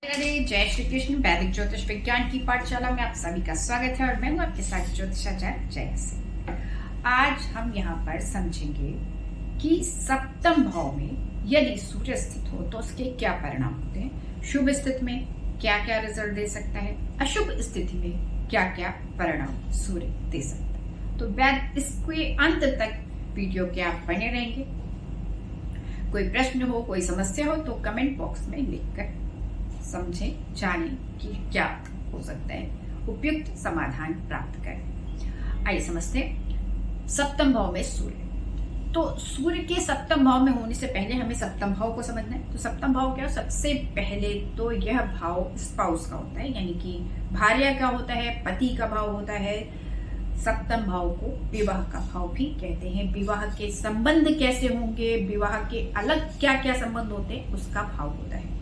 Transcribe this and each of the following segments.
अरे जय श्री कृष्ण। वैदिक ज्योतिष विज्ञान की पाठशाला में आप सभी का स्वागत है और मैं हूं आपके साथ ज्योतिषाचार्य जय सिंह। आज हम यहाँ पर समझेंगे कि सप्तम भाव में यदि सूर्य स्थित हो तो उसके क्या परिणाम होते हैं, शुभ स्थिति में क्या क्या रिजल्ट दे सकता है, अशुभ स्थिति में क्या क्या परिणाम सूर्य दे सकता है। तो वैद इसके अंत तक वीडियो के आप बने रहेंगे। कोई प्रश्न हो, कोई समस्या हो तो कमेंट बॉक्स में लिखकर समझें, जानें कि क्या हो सकता है, उपयुक्त समाधान प्राप्त करें। आइए समझते हैं सप्तम भाव में सूर्य। तो सूर्य के सप्तम भाव में होने से पहले हमें सप्तम भाव को समझना है। तो सप्तम भाव क्या है? सबसे पहले तो यह भाव स्पाउस का होता है, यानी कि भार्या का होता है, पति का भाव होता है। सप्तम भाव को विवाह का भाव भी कहते हैं। विवाह के संबंध कैसे होंगे, विवाह के अलग क्या क्या संबंध होते हैं, उसका भाव होता है।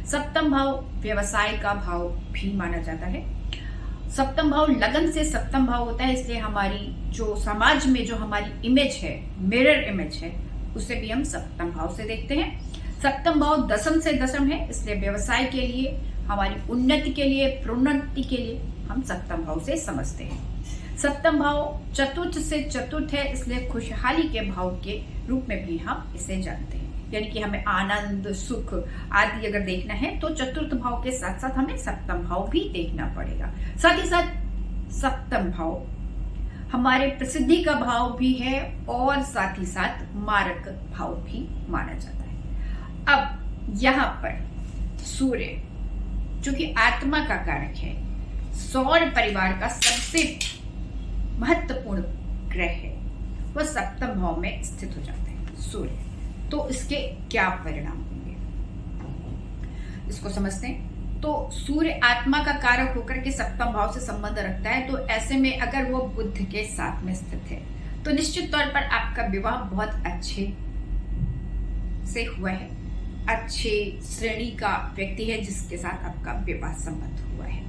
सप्तम भाव व्यवसाय का भाव भी माना जाता है। सप्तम भाव लगन से सप्तम भाव होता है, इसलिए हमारी जो समाज में जो हमारी इमेज है, मिरर इमेज है, उसे भी हम सप्तम भाव से देखते हैं। सप्तम भाव दशम से दशम है, इसलिए व्यवसाय के लिए, हमारी उन्नति के लिए, प्रोन्नति के लिए हम सप्तम भाव से समझते हैं। सप्तम भाव चतुर्थ से चतुर्थ है, इसलिए खुशहाली के भाव के रूप में भी हम इसे जानते हैं। यानी कि हमें आनंद, सुख आदि अगर देखना है तो चतुर्थ भाव के साथ साथ हमें सप्तम भाव भी देखना पड़ेगा। साथ ही साथ सप्तम भाव हमारे प्रसिद्धि का भाव भी है और साथ ही साथ मारक भाव भी माना जाता है। अब यहाँ पर सूर्य जो कि आत्मा का कारक है, सौर परिवार का सबसे महत्वपूर्ण ग्रह है, वह सप्तम भाव में स्थित हो जाते हैं सूर्य। तो इसके क्या परिणाम होंगे इसको समझते हैं। तो सूर्य आत्मा का कारक होकर के सप्तम भाव से संबंध रखता है, तो ऐसे में अगर वो बुध के साथ में स्थित है तो निश्चित तौर पर आपका विवाह बहुत अच्छे से हुआ है, अच्छे श्रेणी का व्यक्ति है जिसके साथ आपका विवाह संबंध हुआ है।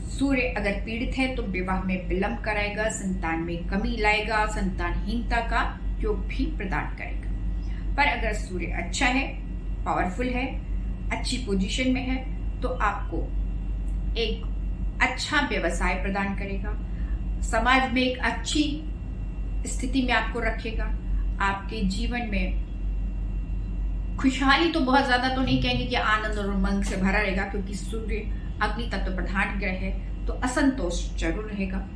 सूर्य अगर पीड़ित है तो विवाह में विलंब कराएगा, संतान में कमी लाएगा, संतानहीनता का योग भी प्रदान करेगा। पर अगर सूर्य अच्छा है, पावरफुल है, अच्छी पोजीशन में है, तो आपको एक अच्छा व्यवसाय प्रदान करेगा, समाज में एक अच्छी स्थिति में आपको रखेगा, आपके जीवन में खुशहाली तो बहुत ज्यादा तो नहीं कहेंगे कि आनंद और उमंग से भरा रहेगा, क्योंकि सूर्य अग्नि तत्व प्रधान ग्रह है, तो असंतोष जरूर रहेगा।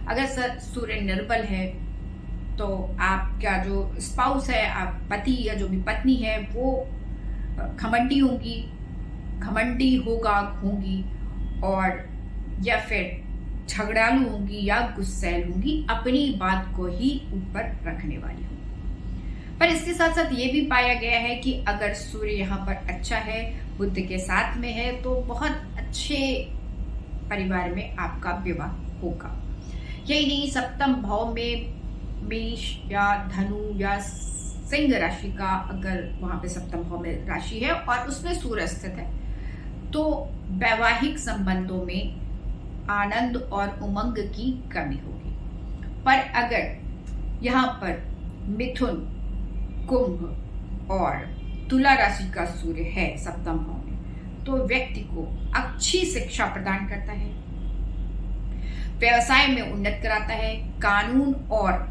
अगर सूर्य निर्बल है तो आपका जो स्पाउस है, आप पति या जो भी पत्नी है, वो घमंडी होगी, घमंडी होंगी, और या फिर झगड़ालू होंगी या गुस्सैल होंगी, अपनी बात को ही ऊपर रखने वाली होंगी। पर इसके साथ साथ ये भी पाया गया है कि अगर सूर्य यहाँ पर अच्छा है, बुध के साथ में है, तो बहुत अच्छे परिवार में आपका विवाह होगा। यही नहीं, सप्तम भाव में मेष या धनु या सिंह राशि का अगर वहां पे सप्तम भाव में राशि है और उसमें सूर्य स्थित है, तो वैवाहिक संबंधों में आनंद और उमंग की कमी होगी। पर अगर यहाँ पर मिथुन, कुंभ और तुला राशि का सूर्य है सप्तम भाव में, तो व्यक्ति को अच्छी शिक्षा प्रदान करता है, व्यवसाय में उन्नत कराता है, कानून और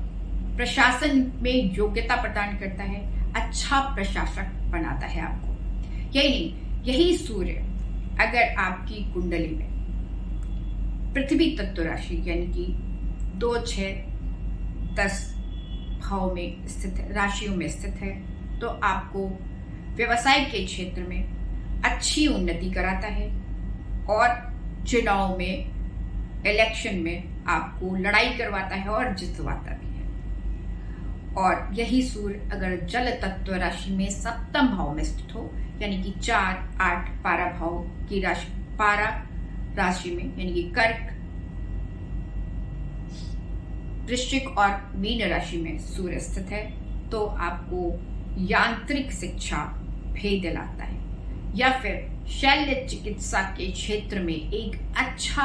प्रशासन में योग्यता प्रदान करता है, अच्छा प्रशासक बनाता है आपको। यही नहीं, यही सूर्य अगर आपकी कुंडली में पृथ्वी तत्व राशि यानी कि 2, 6, 10 भाव में स्थित है, राशियों में स्थित है, तो आपको व्यवसाय के क्षेत्र में अच्छी उन्नति कराता है और चुनाव में, इलेक्शन में आपको लड़ाई करवाता है और जितवाता भी है। और यही सूर्य अगर जल तत्व राशि में सप्तम भाव में स्थित हो, यानी कि 4, 8 पारा भाव की राशि, पारा राशि में, यानी कि कर्क, वृश्चिक और मीन राशि में सूर्य स्थित है, तो आपको यांत्रिक शिक्षा भी दिलाता है या फिर शल्य चिकित्सा के क्षेत्र में एक अच्छा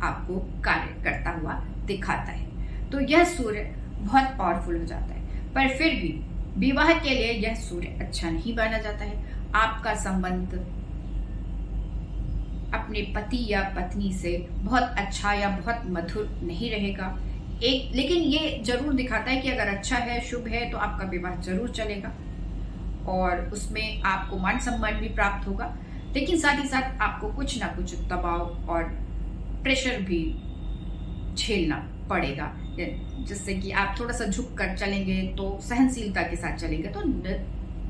आपको कार्य करता हुआ दिखाता है। तो यह सूर्य बहुत पावरफुल हो जाता है। पर फिर भी विवाह के लिए यह सूर्य अच्छा नहीं माना जाता है। आपका संबंध अपने पति या पत्नी से बहुत अच्छा या बहुत मधुर नहीं रहेगा। लेकिन ये जरूर दिखाता है कि अगर अच्छा है, शुभ है, तो आपका विवाह जरूर चलेगा और उसमें आपको मान सम्मान भी प्राप्त होगा। लेकिन साथ ही साथ आपको कुछ ना कुछ दबाव और प्रेशर भी झेलना पड़ेगा, जिससे कि आप थोड़ा सा झुक कर चलेंगे तो सहनशीलता के साथ चलेंगे तो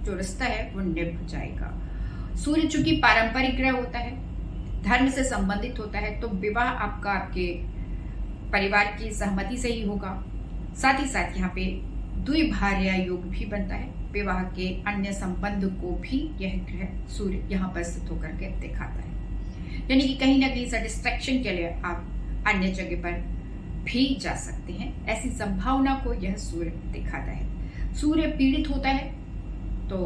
जो रिश्ता है वो निभ जाएगा। सूर्य चूंकि पारंपरिक ग्रह होता है, धर्म से संबंधित होता है, तो विवाह आपका आपके परिवार की सहमति से ही होगा। साथ ही साथ यहाँ पे द्विभार्या योग भी बनता है। विवाह के अन्य संबंध को भी यह ग्रह सूर्य यहाँ पर स्थित होकर के दिखाता है, यानी कि कहीं ना कहीं सेटिस्फैक्शन के लिए आप अन्य जगह पर भी जा सकते हैं। ऐसी संभावना को यह सूर्य दिखाता है। सूर्य पीड़ित होता है तो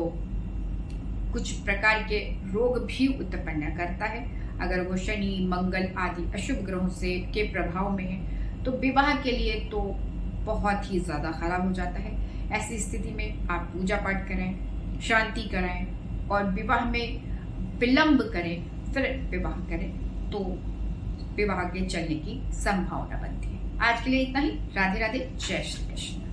कुछ प्रकार के रोग भी उत्पन्न करता है। अगर वो शनि, मंगल आदि अशुभ ग्रहों से के प्रभाव में है तो विवाह के लिए तो बहुत ही ज्यादा खराब हो जाता है। ऐसी स्थिति में आप पूजा पाठ करें, शांति कराएं और विवाह में विलंब करें, फिर विवाह करें तो विवाह के चलने की संभावना बनती है। आज के लिए इतना ही। राधे राधे, जय श्री कृष्ण।